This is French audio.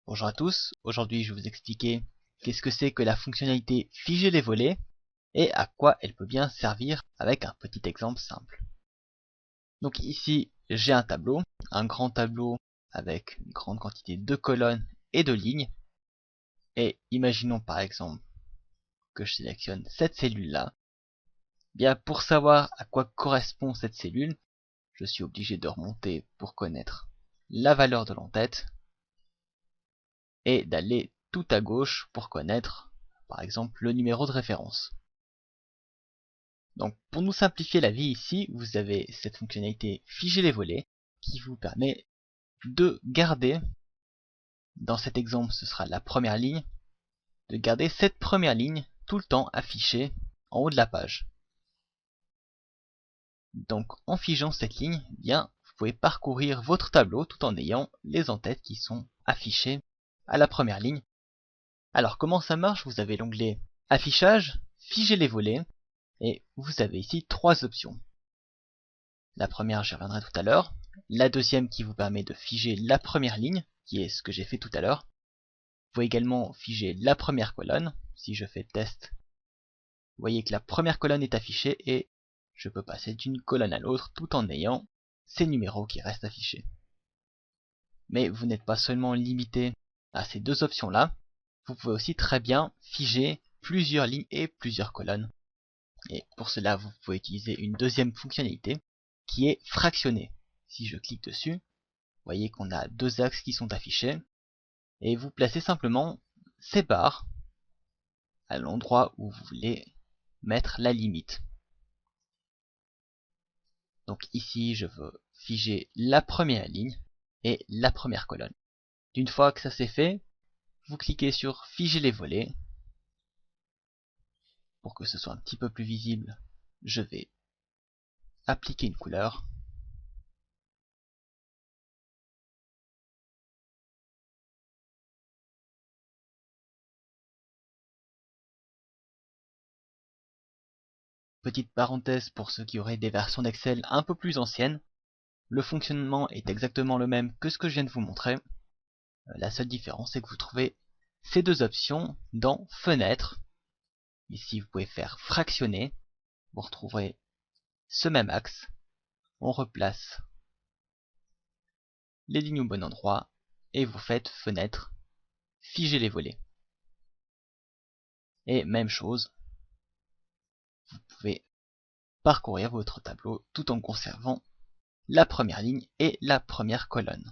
Bonjour à tous, aujourd'hui je vais vous expliquer qu'est-ce que c'est que la fonctionnalité figer les volets et à quoi elle peut bien servir avec un petit exemple simple. Donc ici j'ai un grand tableau avec une grande quantité de colonnes et de lignes. Et imaginons par exemple que je sélectionne cette cellule là. Bien pour savoir à quoi correspond cette cellule, je suis obligé de remonter pour connaître la valeur de l'entête et d'aller tout à gauche pour connaître par exemple le numéro de référence. Donc pour nous simplifier la vie ici, vous avez cette fonctionnalité figer les volets qui vous permet de garder, dans cet exemple ce sera la première ligne, de garder cette première ligne tout le temps affichée en haut de la page. Donc en figeant cette ligne, bien vous pouvez parcourir votre tableau tout en ayant les entêtes qui sont affichées à la première ligne. Alors comment ça marche? Vous avez l'onglet affichage, figer les volets, et vous avez ici trois options. La première, j'y reviendrai tout à l'heure. La deuxième qui vous permet de figer la première ligne, qui est ce que j'ai fait tout à l'heure. Vous pouvez également figer la première colonne. Si je fais test, vous voyez que la première colonne est affichée et je peux passer d'une colonne à l'autre tout en ayant ces numéros qui restent affichés. Mais vous n'êtes pas seulement limité à ces deux options-là. Vous pouvez aussi très bien figer plusieurs lignes et plusieurs colonnes. Et pour cela, vous pouvez utiliser une deuxième fonctionnalité qui est fractionner. Si je clique dessus, vous voyez qu'on a deux axes qui sont affichés et vous placez simplement ces barres à l'endroit où vous voulez mettre la limite. Donc ici, je veux figer la première ligne et la première colonne. Une fois que ça c'est fait, vous cliquez sur figer les volets. Pour que ce soit un petit peu plus visible, je vais appliquer une couleur. Petite parenthèse pour ceux qui auraient des versions d'Excel un peu plus anciennes, le fonctionnement est exactement le même que ce que je viens de vous montrer. La seule différence c'est que vous trouvez ces deux options dans Fenêtre. Ici vous pouvez faire fractionner, vous retrouverez ce même axe, on replace les lignes au bon endroit et vous faites Fenêtre, figer les volets. Et même chose, vous pouvez parcourir votre tableau tout en conservant la première ligne et la première colonne.